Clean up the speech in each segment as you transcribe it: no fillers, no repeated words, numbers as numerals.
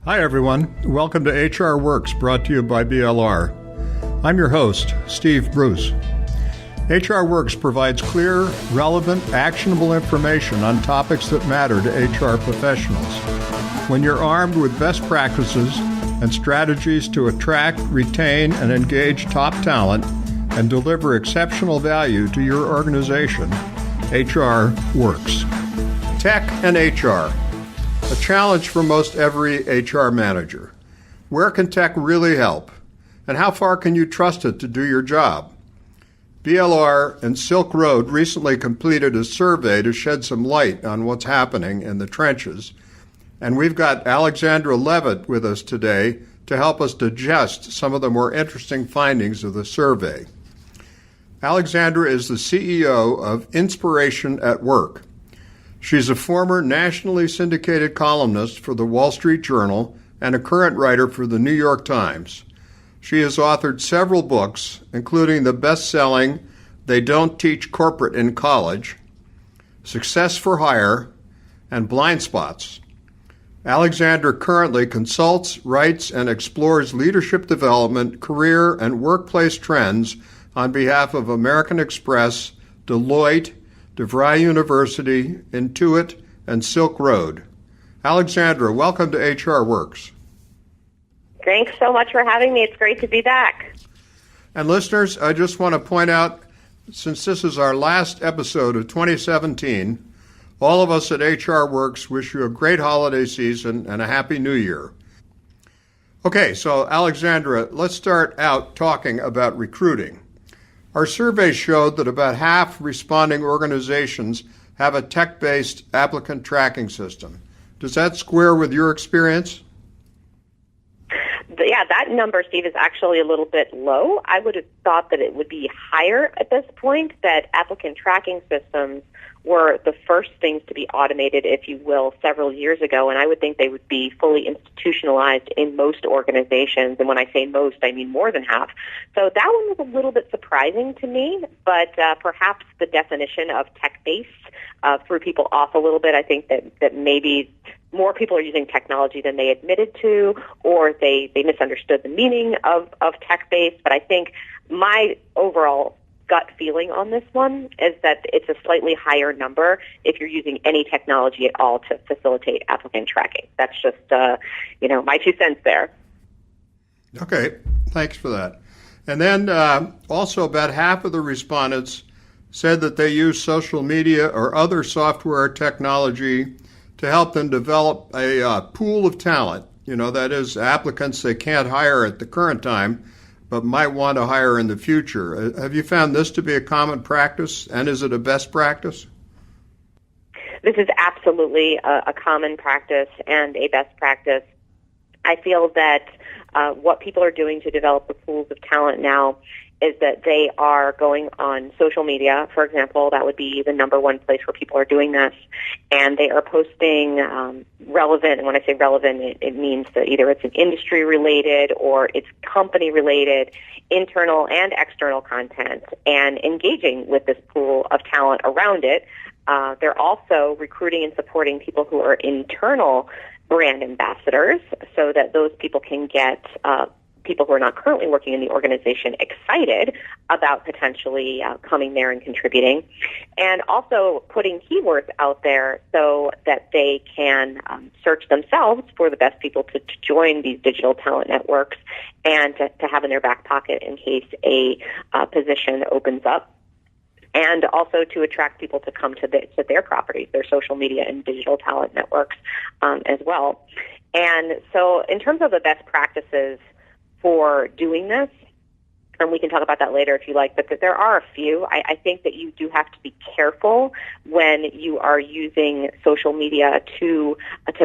Hi, everyone. Welcome to HR Works, brought to you by BLR. I'm your host, Steve Bruce. HR Works provides clear, relevant, actionable information on topics that matter to HR professionals. When you're armed with best practices and strategies to attract, retain, and engage top talent and deliver exceptional value to your organization, HR Works. Tech and HR. A challenge for most every HR manager. Where can tech really help? And how far can you trust it to do your job? BLR and SilkRoad recently completed a survey to shed some light on what's happening in the trenches. And we've got Alexandra Levit with us today to help us digest some of the more interesting findings of the survey. Alexandra is the CEO of Inspiration at Work. She's a former nationally syndicated columnist for the Wall Street Journal and a current writer for the New York Times. She has authored several books, including the best-selling They Don't Teach Corporate in College, Success for Hire, and Blind Spots. Alexandra currently consults, writes, and explores leadership development, career, and workplace trends on behalf of American Express, Deloitte, DeVry University, Intuit, and SilkRoad. Alexandra, welcome to HR Works. Thanks so much for having me. It's great to be back. And listeners, I just want to point out, since this is our last episode of 2017, all of us at HR Works wish you a great holiday season and a happy new year. Okay, so Alexandra, let's start out talking about recruiting. Our survey showed that about half responding organizations have a tech-based applicant tracking system. Does that square with your experience? Yeah, that number, Steve, is actually a little bit low. I would have thought that it would be higher at this point, that applicant tracking systems were the first things to be automated, if you will, several years ago, and I would think they would be fully institutionalized in most organizations. And when I say most, I mean more than half. So that one was a little bit surprising to me, but perhaps the definition of tech-based threw people off a little bit. I think that maybe more people are using technology than they admitted to, or they misunderstood the meaning of tech-based. But I think my overall gut feeling on this one is that it's a slightly higher number if you're using any technology at all to facilitate applicant tracking. That's just, my 2 cents there. Okay, thanks for that. And then also about half of the respondents said that they use social media or other software technology to help them develop a pool of talent. That is applicants they can't hire at the current time, but might want to hire in the future. Have you found this to be a common practice, and is it a best practice? This is absolutely a common practice and a best practice. I feel that what people are doing to develop the pools of talent now is that they are going on social media, for example. That would be the number one place where people are doing this. And they are posting relevant, and when I say relevant, it means that either it's an industry-related or it's company-related, internal and external content, and engaging with this pool of talent around it. They're also recruiting and supporting people who are internal brand ambassadors so that those people can get people who are not currently working in the organization excited about potentially coming there and contributing, and also putting keywords out there so that they can search themselves for the best people to join these digital talent networks and to have in their back pocket in case a position opens up, and also to attract people to come to their properties, their social media and digital talent networks as well. And so in terms of the best practices for doing this, and we can talk about that later if you like, but there are a few. I think that you do have to be careful when you are using social media to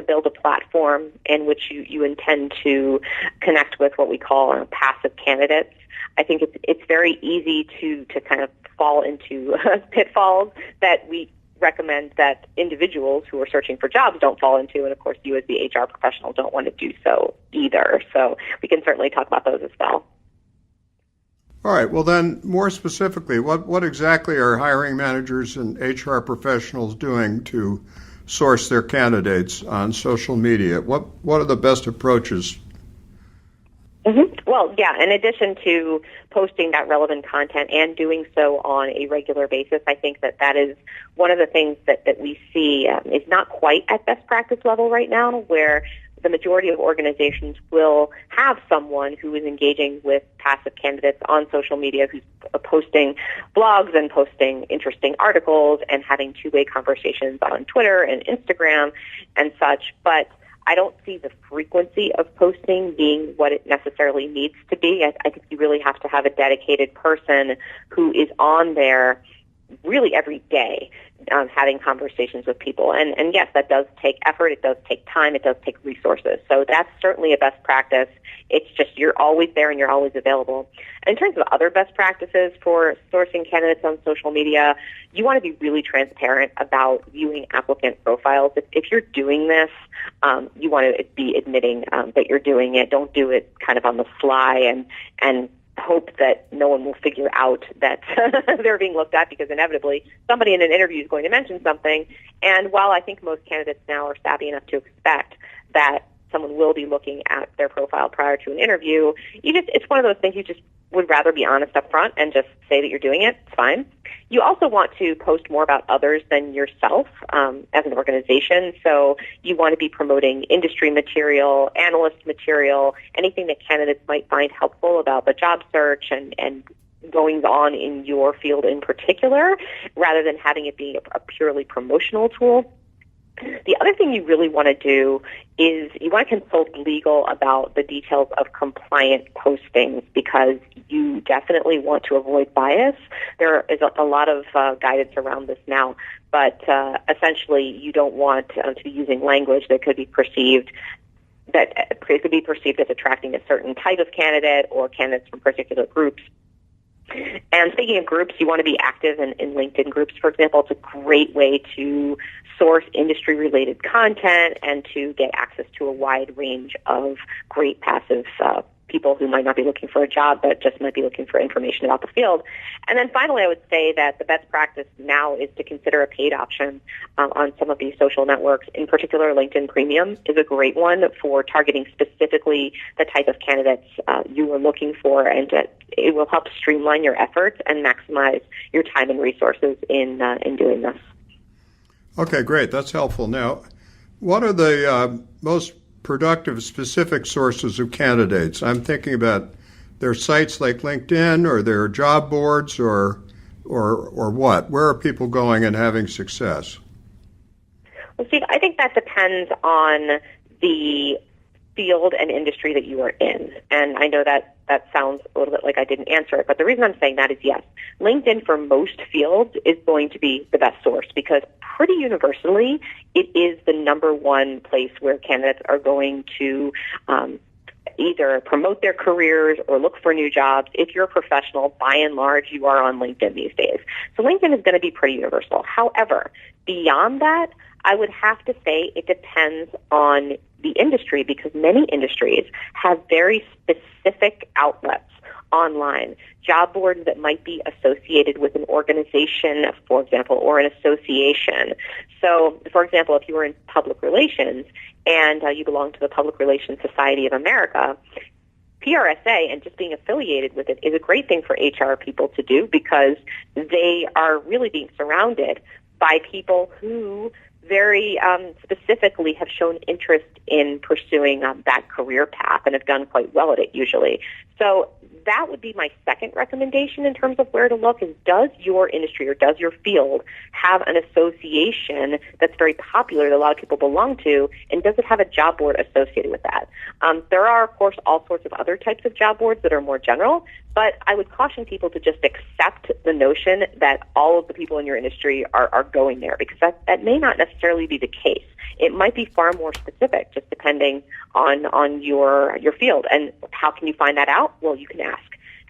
build a platform in which you intend to connect with what we call passive candidates. I think it's very easy to kind of fall into pitfalls that we recommend that individuals who are searching for jobs don't fall into, and of course you as the HR professional don't want to do so either. So we can certainly talk about those as well. All right, well then, more specifically, what exactly are hiring managers and HR professionals doing to source their candidates on social media? What are the best approaches? Well, yeah, in addition to posting that relevant content and doing so on a regular basis, I think that is one of the things that we see is not quite at best practice level right now, where the majority of organizations will have someone who is engaging with passive candidates on social media, who's posting blogs and posting interesting articles and having two-way conversations on Twitter and Instagram and such. But I don't see the frequency of posting being what it necessarily needs to be. I think you really have to have a dedicated person who is on there really every day, having conversations with people. And yes, that does take effort, it does take time, it does take resources. So that's certainly a best practice. It's just you're always there and you're always available. In terms of other best practices for sourcing candidates on social media, you want to be really transparent about viewing applicant profiles. If you're doing this, you want to be admitting that you're doing it. Don't do it kind of on the fly and hope that no one will figure out that they're being looked at, because inevitably somebody in an interview is going to mention something. And while I think most candidates now are savvy enough to expect that someone will be looking at their profile prior to an interview, it's one of those things you just would rather be honest up front and just say that you're doing it. It's fine. You also want to post more about others than yourself as an organization. So you want to be promoting industry material, analyst material, anything that candidates might find helpful about the job search and goings on in your field in particular, rather than having it be a purely promotional tool. The other thing you really want to do is you want to consult legal about the details of compliant postings, because you definitely want to avoid bias. There is a lot of guidance around this now, but essentially you don't want to be using language that could be perceived as attracting a certain type of candidate or candidates from particular groups. And speaking of groups, you want to be active in LinkedIn groups, for example. It's a great way to source industry-related content and to get access to a wide range of great passive people who might not be looking for a job but just might be looking for information about the field. And then finally, I would say that the best practice now is to consider a paid option on some of these social networks. In particular, LinkedIn Premium is a great one for targeting specifically the type of candidates you are looking for, and it will help streamline your efforts and maximize your time and resources in doing this. Okay, great. That's helpful. Now, what are the most productive specific sources of candidates? I'm thinking about their sites like LinkedIn or their job boards or what? Where are people going and having success? Well, Steve, I think that depends on the field and industry that you are in. And I know that sounds a little bit like I didn't answer it, but the reason I'm saying that is yes, LinkedIn for most fields is going to be the best source, because pretty universally it is the number one place where candidates are going to either promote their careers or look for new jobs. If you're a professional, by and large, you are on LinkedIn these days. So LinkedIn is going to be pretty universal. However, beyond that, I would have to say it depends on the industry, because many industries have very specific outlets online, job boards that might be associated with an organization, for example, or an association. So, for example, if you were in public relations and you belong to the Public Relations Society of America, PRSA and just being affiliated with it is a great thing for HR people to do, because they are really being surrounded by people who very specifically have shown interest in pursuing that career path and have done quite well at it usually. So that would be my second recommendation in terms of where to look, is does your industry or does your field have an association that's very popular that a lot of people belong to, and does it have a job board associated with that? There are, of course, all sorts of other types of job boards that are more general, but I would caution people to just accept the notion that all of the people in your industry are going there, because that may not necessarily be the case. It might be far more specific, just depending on your field. And how can you find that out? Well, you can ask.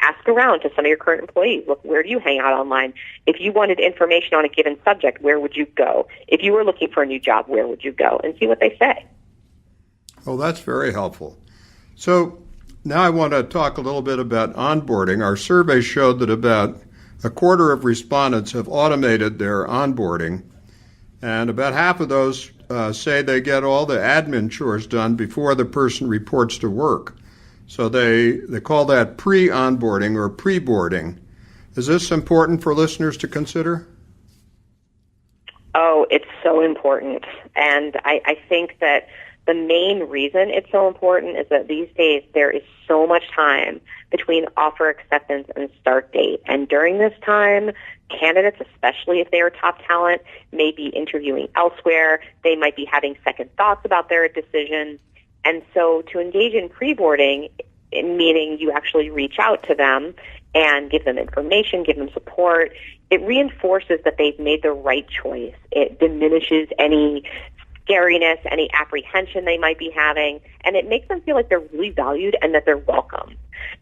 Ask around to some of your current employees. Look, where do you hang out online? If you wanted information on a given subject, where would you go? If you were looking for a new job, where would you go? And see what they say. Oh, that's very helpful. So now I want to talk a little bit about onboarding. Our survey showed that about a quarter of respondents have automated their onboarding, and about half of those say they get all the admin chores done before the person reports to work. So they call that pre-onboarding or preboarding. Is this important for listeners to consider? Oh, it's so important. And I think that the main reason it's so important is that these days there is so much time between offer acceptance and start date. And during this time, candidates, especially if they are top talent, may be interviewing elsewhere. They might be having second thoughts about their decision. And so to engage in preboarding, meaning you actually reach out to them and give them information, give them support, it reinforces that they've made the right choice. It diminishes any scariness, any apprehension they might be having, and it makes them feel like they're really valued and that they're welcome.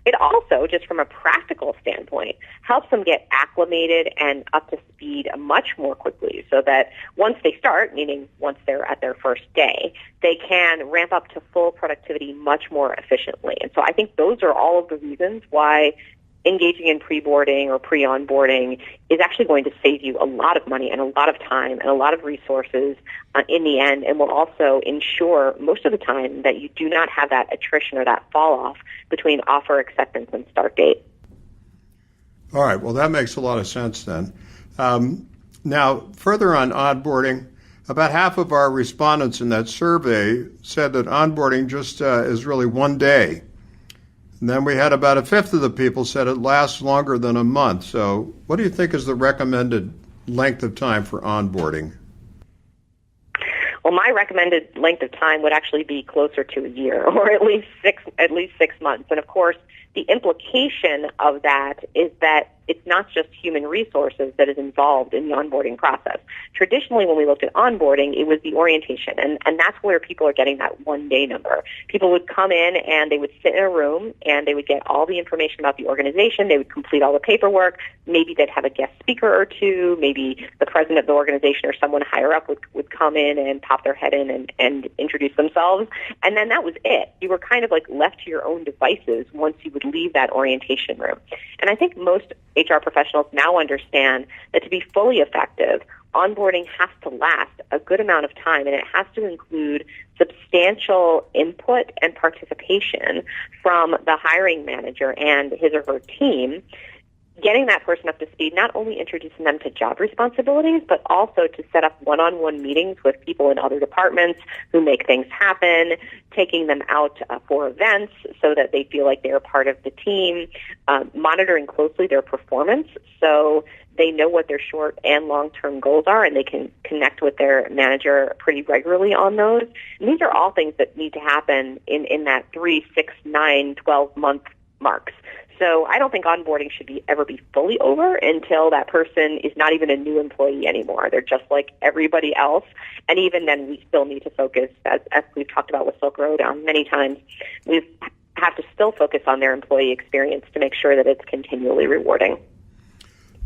It also, just from a practical standpoint, helps them get acclimated and up to speed much more quickly so that once they start, meaning once they're at their first day, they can ramp up to full productivity much more efficiently. And so I think those are all of the reasons why engaging in pre-boarding or pre-onboarding is actually going to save you a lot of money and a lot of time and a lot of resources in the end, and will also ensure most of the time that you do not have that attrition or that fall off between offer acceptance and start date. All right, well, that makes a lot of sense then. Now, further on onboarding, about half of our respondents in that survey said that onboarding just is really one day. And then we had about a fifth of the people said it lasts longer than a month. So what do you think is the recommended length of time for onboarding? Well, my recommended length of time would actually be closer to a year, or at least 6 months. And of course, the implication of that is that it's not just human resources that is involved in the onboarding process. Traditionally, when we looked at onboarding, it was the orientation, and that's where people are getting that one-day number. People would come in and they would sit in a room and they would get all the information about the organization. They would complete all the paperwork. Maybe they'd have a guest speaker or two. Maybe the president of the organization or someone higher up would come in and pop their head in and introduce themselves. And then that was it. You were kind of like left to your own devices once you would leave that orientation room. And I think most HR professionals now understand that to be fully effective, onboarding has to last a good amount of time, and it has to include substantial input and participation from the hiring manager and his or her team, getting that person up to speed, not only introducing them to job responsibilities, but also to set up one-on-one meetings with people in other departments who make things happen, taking them out for events so that they feel like they're part of the team, monitoring closely their performance so they know what their short and long-term goals are, and they can connect with their manager pretty regularly on those. And these are all things that need to happen in that 3, 6, 9, 12-month marks. So I don't think onboarding should ever be fully over until that person is not even a new employee anymore. They're just like everybody else. And even then, we still need to focus, as we've talked about with SilkRoad many times, we have to still focus on their employee experience to make sure that it's continually rewarding.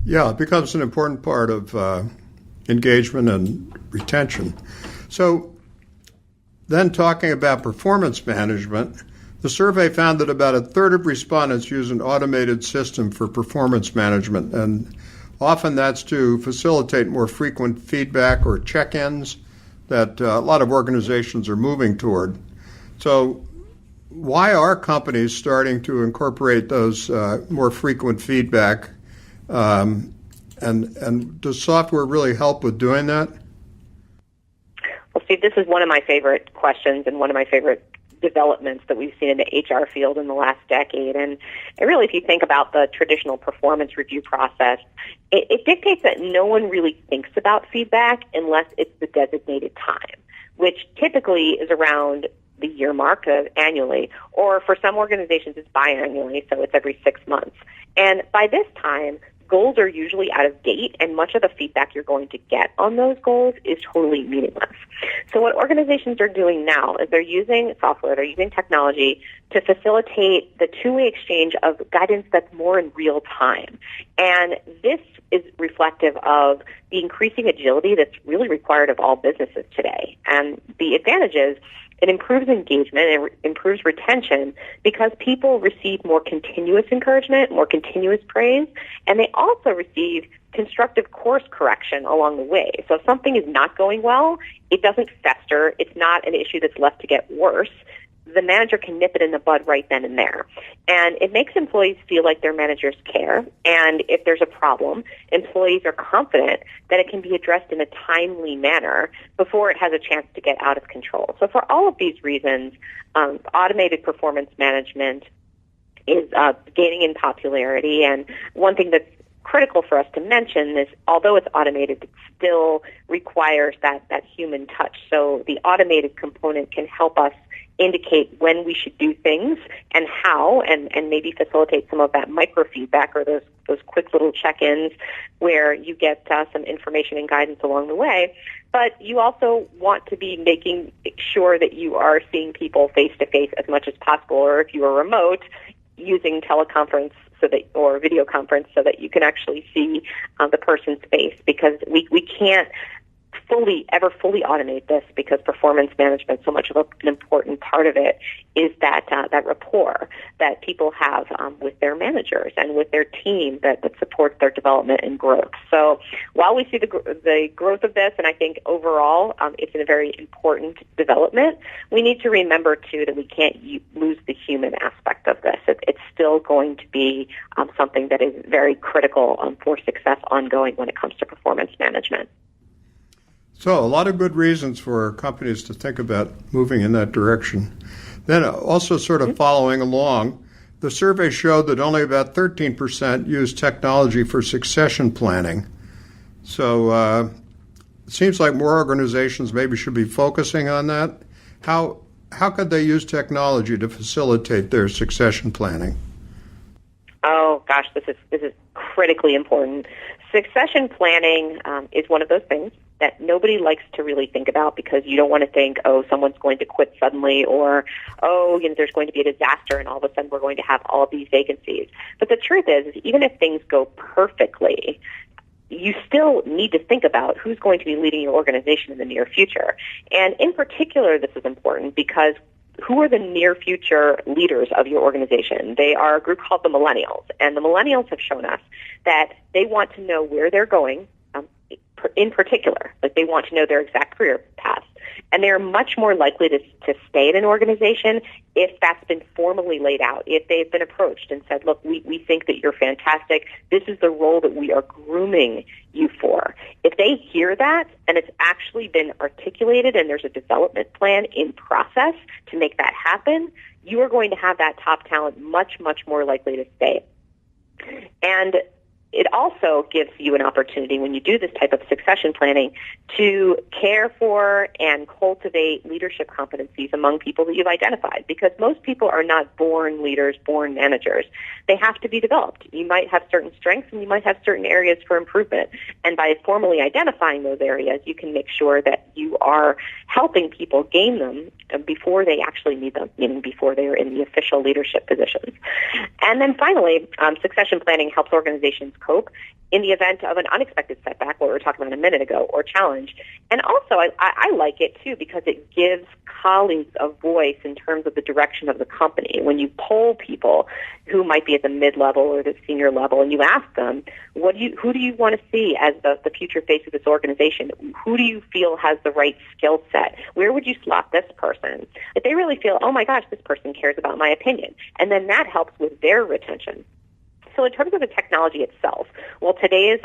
Yeah, it becomes an important part of engagement and retention. So then talking about performance management, the survey found that about a third of respondents use an automated system for performance management, and often that's to facilitate more frequent feedback or check-ins that a lot of organizations are moving toward. So why are companies starting to incorporate those more frequent feedback, and does software really help with doing that? Well, Steve, this is one of my favorite questions and one of my favorite developments that we've seen in the HR field in the last decade. And really, if you think about the traditional performance review process, it dictates that no one really thinks about feedback unless it's the designated time, which typically is around the year mark of annually, or for some organizations it's biannually, so it's every 6 months. And by this time, goals are usually out of date, and much of the feedback you're going to get on those goals is totally meaningless. So what organizations are doing now is they're using software, they're using technology to facilitate the two-way exchange of guidance that's more in real time. And this is reflective of the increasing agility that's really required of all businesses today. And the advantage is it improves engagement, it improves retention because people receive more continuous encouragement, more continuous praise, and they also receive constructive course correction along the way. So if something is not going well, it doesn't fester. It's not an issue that's left to get worse. The manager can nip it in the bud right then and there. And it makes employees feel like their managers care. And if there's a problem, employees are confident that it can be addressed in a timely manner before it has a chance to get out of control. So for all of these reasons, automated performance management is gaining in popularity. And one thing that's critical for us to mention is, although it's automated, it still requires that human touch. So the automated component can help us indicate when we should do things and how, and maybe facilitate some of that microfeedback or those quick little check-ins where you get some information and guidance along the way. But you also want to be making sure that you are seeing people face-to-face as much as possible, or if you are remote, using teleconference or video conference so that you can actually see the person's face, because we can't ever fully automate this, because performance management, so much of an important part of it is that rapport that people have with their managers and with their team that supports their development and growth. So while we see the growth of this, and I think overall it's a very important development, we need to remember too that we can't lose the human aspect of this. It's still going to be something that is very critical for success ongoing when it comes to performance management. So a lot of good reasons for companies to think about moving in that direction. Then also sort of following along, the survey showed that only about 13% use technology for succession planning. So it seems like more organizations maybe should be focusing on that. How could they use technology to facilitate their succession planning? Oh gosh, this is critically important. Succession planning is one of those things that nobody likes to really think about, because you don't want to think, oh, someone's going to quit suddenly, or, oh, there's going to be a disaster and all of a sudden we're going to have all of these vacancies. But the truth is even if things go perfectly, you still need to think about who's going to be leading your organization in the near future. And in particular, this is important because who are the near future leaders of your organization? They are a group called the millennials. And the millennials have shown us that they want to know where they're going, in particular, like they want to know their exact career path. And they're much more likely to stay in an organization if that's been formally laid out, if they've been approached and said, look, we think that you're fantastic. This is the role that we are grooming you for. If they hear that and it's actually been articulated and there's a development plan in process to make that happen, you are going to have that top talent much, much more likely to stay. And it also gives you an opportunity when you do this type of succession planning to care for and cultivate leadership competencies among people that you've identified, because most people are not born leaders, born managers. They have to be developed. You might have certain strengths and you might have certain areas for improvement. And by formally identifying those areas, you can make sure that you are helping people gain them before they actually need them, meaning before they are in the official leadership positions. And then finally, succession planning helps organizations cope in the event of an unexpected setback, what we were talking about a minute ago, or challenge. And also, I like it, too, because it gives colleagues a voice in terms of the direction of the company. When you poll people who might be at the mid-level or the senior level, and you ask them, who do you want to see as the future face of this organization? Who do you feel has the right skill set? Where would you slot this person? If they really feel, oh, my gosh, this person cares about my opinion. And then that helps with their retention. So in terms of the technology itself, well, today's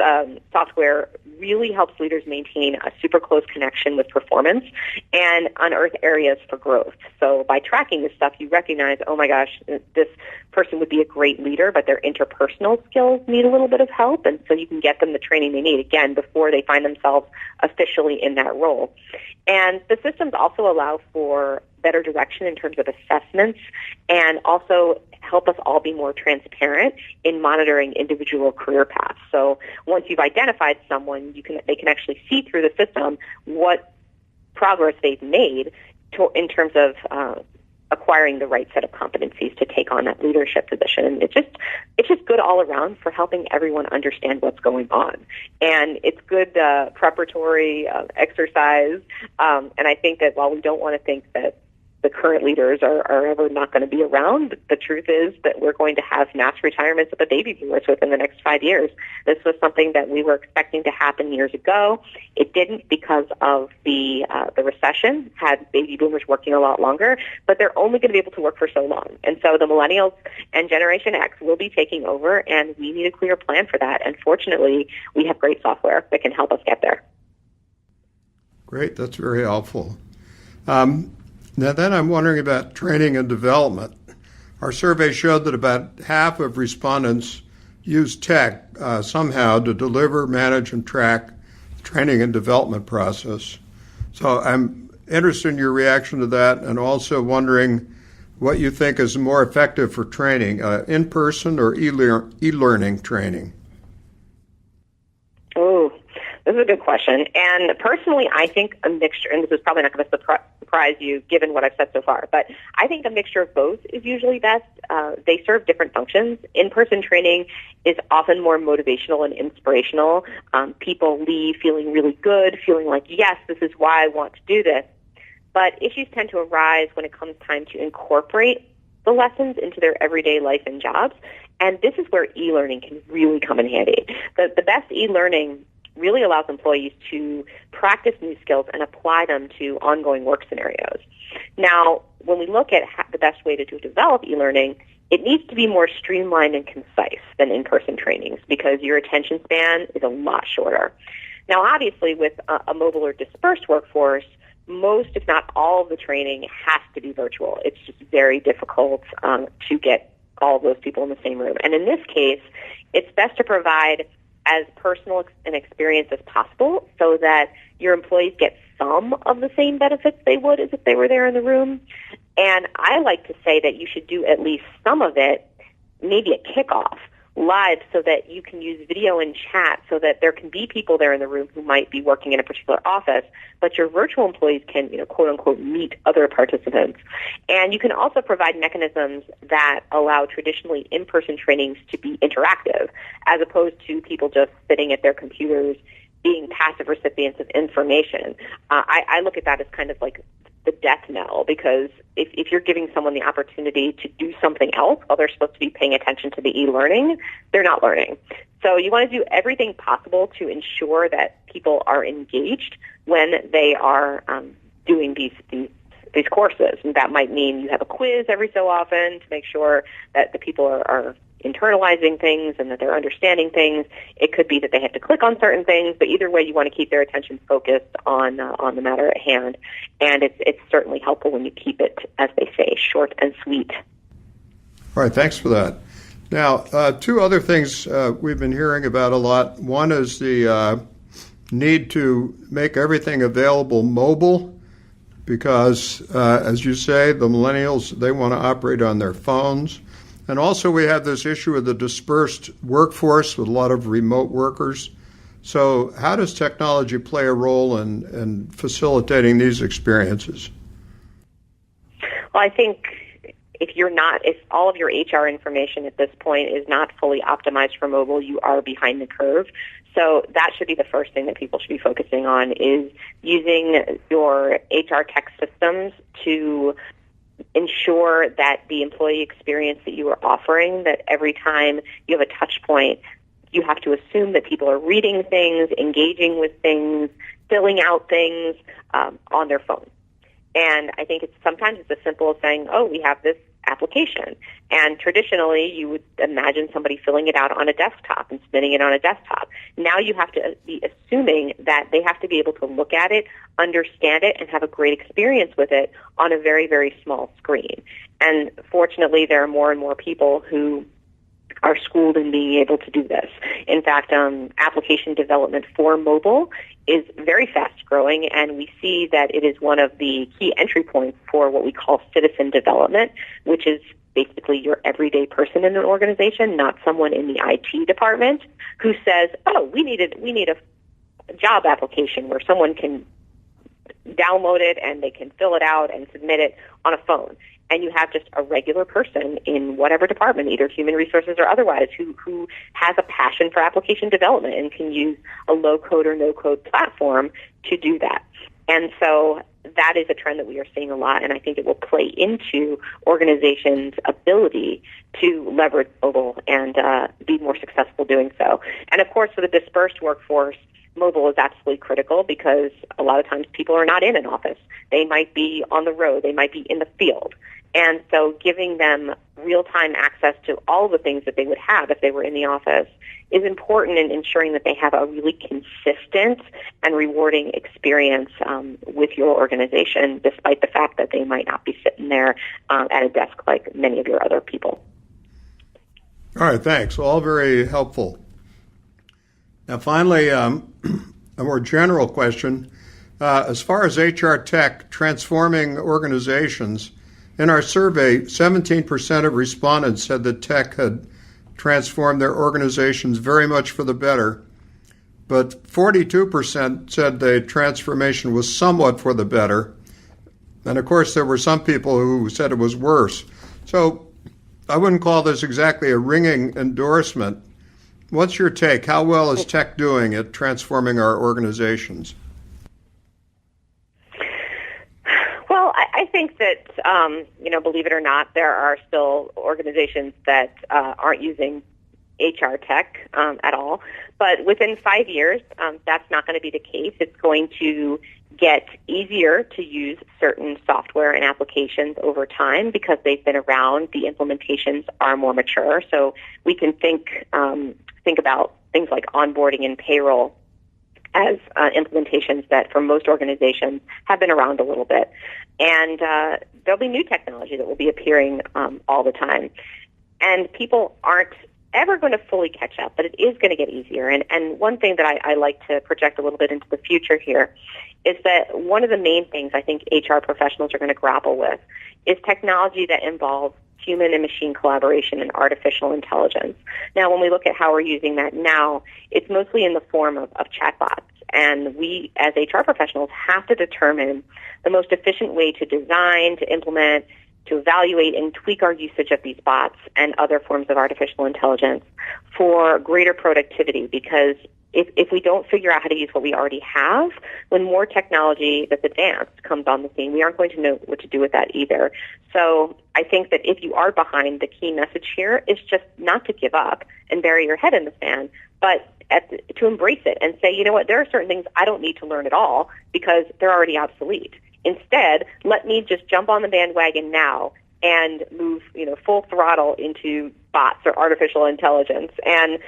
software really helps leaders maintain a super close connection with performance and unearth areas for growth. So by tracking this stuff, you recognize, oh my gosh, this person would be a great leader, but their interpersonal skills need a little bit of help, and so you can get them the training they need, again, before they find themselves officially in that role. And the systems also allow for better direction in terms of assessments, and also help us all be more transparent in monitoring individual career paths. So once you've identified someone, they can actually see through the system what progress they've made in terms of acquiring the right set of competencies to take on that leadership position. It's just good all around for helping everyone understand what's going on. And it's good preparatory exercise. And I think that while we don't want to think that the current leaders are ever not going to be around. The truth is that we're going to have mass retirements of the baby boomers within the next 5 years. This was something that we were expecting to happen years ago. It didn't because of the recession, had baby boomers working a lot longer, but they're only going to be able to work for so long. And so the millennials and Generation X will be taking over, and we need a clear plan for that. And fortunately, we have great software that can help us get there. Great, that's very helpful. Now then I'm wondering about training and development. Our survey showed that about half of respondents use tech somehow to deliver, manage, and track the training and development process. So I'm interested in your reaction to that, and also wondering what you think is more effective for training, in-person or e-learning training. Oh, this is a good question. And personally, I think a mixture, and this is probably not going to surprise you given what I've said so far, but I think a mixture of both is usually best. They serve different functions. In-person training is often more motivational and inspirational. People leave feeling really good, feeling like, yes, this is why I want to do this. But issues tend to arise when it comes time to incorporate the lessons into their everyday life and jobs. And this is where e-learning can really come in handy. The best e-learning really allows employees to practice new skills and apply them to ongoing work scenarios. Now, when we look at the best way to develop e-learning, it needs to be more streamlined and concise than in-person trainings because your attention span is a lot shorter. Now, obviously, with a mobile or dispersed workforce, most, if not all, of the training has to be virtual. It's just very difficult to get all of those people in the same room. And in this case, it's best to provide as personal an experience as possible so that your employees get some of the same benefits they would as if they were there in the room. And I like to say that you should do at least some of it, maybe at kickoff, live, so that you can use video and chat so that there can be people there in the room who might be working in a particular office, but your virtual employees can, quote unquote, meet other participants. And you can also provide mechanisms that allow traditionally in-person trainings to be interactive, as opposed to people just sitting at their computers being passive recipients of information. I look at that as kind of like the death knell, because if you're giving someone the opportunity to do something else while they're supposed to be paying attention to the e-learning, they're not learning. So you want to do everything possible to ensure that people are engaged when they are doing these courses. And that might mean you have a quiz every so often to make sure that the people are internalizing things and that they're understanding things. It could be that they have to click on certain things, but either way, you want to keep their attention focused on the matter at hand. And it's certainly helpful when you keep it, as they say, short and sweet. All right, thanks for that. Now, two other things we've been hearing about a lot. One is the need to make everything available mobile because, as you say, the millennials, they want to operate on their phones. And also we have this issue of the dispersed workforce with a lot of remote workers. So how does technology play a role in facilitating these experiences? Well, I think if all of your HR information at this point is not fully optimized for mobile, you are behind the curve. So that should be the first thing that people should be focusing on, is using your HR tech systems to ensure that the employee experience that you are offering, that every time you have a touch point, you have to assume that people are reading things, engaging with things, filling out things on their phone. And I think sometimes it's as simple as saying, oh, we have this application. And traditionally, you would imagine somebody filling it out on a desktop and submitting it on a desktop. Now you have to be assuming that they have to be able to look at it, understand it, and have a great experience with it on a very, very small screen. And fortunately, there are more and more people who are schooled in being able to do this. In fact, application development for mobile is very fast growing, and we see that it is one of the key entry points for what we call citizen development, which is basically your everyday person in an organization, not someone in the IT department who says, oh, we need a job application where someone can download it and they can fill it out and submit it on a phone. And you have just a regular person in whatever department, either human resources or otherwise, who has a passion for application development and can use a low-code or no-code platform to do that. And so that is a trend that we are seeing a lot, and I think it will play into organizations' ability to leverage mobile and be more successful doing so. And of course, for the dispersed workforce, mobile is absolutely critical because a lot of times people are not in an office. They might be on the road. They might be in the field. And so giving them real-time access to all the things that they would have if they were in the office is important in ensuring that they have a really consistent and rewarding experience with your organization, despite the fact that they might not be sitting there at a desk like many of your other people. All right, thanks. All very helpful. Now, finally, a more general question. As far as HR tech transforming organizations, in our survey, 17% of respondents said that tech had transformed their organizations very much for the better, but 42% said the transformation was somewhat for the better. And of course, there were some people who said it was worse. So I wouldn't call this exactly a ringing endorsement. What's your take? How well is tech doing at transforming our organizations? Well, I think that, believe it or not, there are still organizations that aren't using HR tech at all. But within 5 years, that's not going to be the case. It's going to get easier to use certain software and applications over time because they've been around. The implementations are more mature. So we can think about things like onboarding and payroll as implementations that for most organizations have been around a little bit. And there'll be new technology that will be appearing all the time. And people aren't ever going to fully catch up, but it is going to get easier. And one thing that I like to project a little bit into the future here is that one of the main things I think HR professionals are going to grapple with is technology that involves human and machine collaboration and artificial intelligence. Now, when we look at how we're using that now, it's mostly in the form of chatbots. And we, as HR professionals, have to determine the most efficient way to design, to implement, to evaluate and tweak our usage of these bots and other forms of artificial intelligence for greater productivity. Because if we don't figure out how to use what we already have, when more technology that's advanced comes on the scene, we aren't going to know what to do with that either. So I think that if you are behind, the key message here is just not to give up and bury your head in the sand, but to embrace it and say, you know what, there are certain things I don't need to learn at all because they're already obsolete. Instead, let me just jump on the bandwagon now and move, full throttle into bots or artificial intelligence. And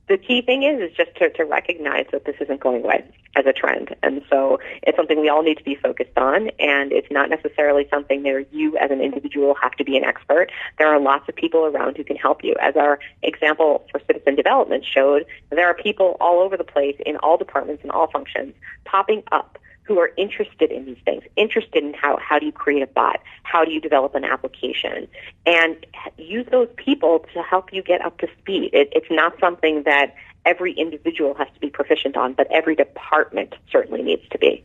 the key thing is just to recognize that this isn't going away as a trend. And so it's something we all need to be focused on, and it's not necessarily something where you as an individual have to be an expert. There are lots of people around who can help you. As our example for citizen development showed, there are people all over the place in all departments and all functions popping up who are interested in these things, interested in how do you create a bot, how do you develop an application, and use those people to help you get up to speed. It's not something that every individual has to be proficient on, but every department certainly needs to be.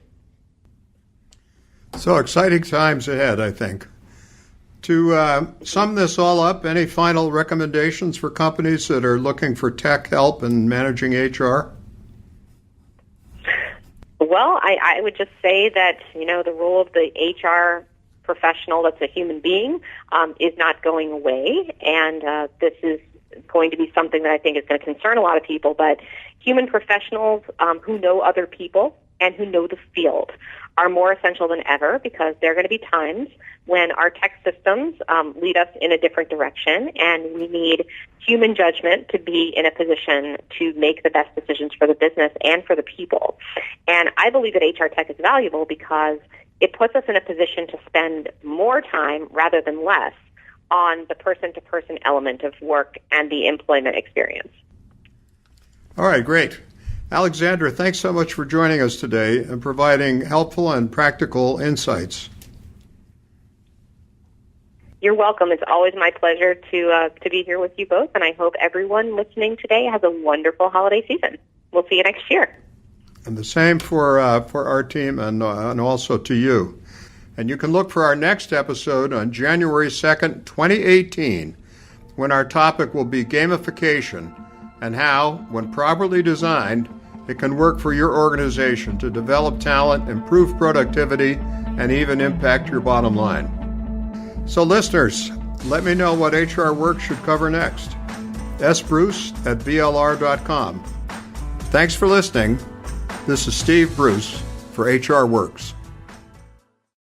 So exciting times ahead, I think. To sum this all up, any final recommendations for companies that are looking for tech help in managing HR? Well, I would just say that, the role of the HR professional that's a human being is not going away, and this is going to be something that I think is going to concern a lot of people, but human professionals who know other people and who know the field are more essential than ever because there are going to be times when our tech systems lead us in a different direction, and we need human judgment to be in a position to make the best decisions for the business and for the people. And I believe that HR tech is valuable because it puts us in a position to spend more time rather than less on the person-to-person element of work and the employment experience. All right, great. Alexandra, thanks so much for joining us today and providing helpful and practical insights. You're welcome. It's always my pleasure to be here with you both, and I hope everyone listening today has a wonderful holiday season. We'll see you next year. And the same for our team and also to you. And you can look for our next episode on January 2nd, 2018, when our topic will be gamification and how, when properly designed, It can work for your organization to develop talent, improve productivity, and even impact your bottom line. So listeners, let me know what HR Works should cover next. sbruce@blr.com. Thanks for listening. This is Steve Bruce for HR Works.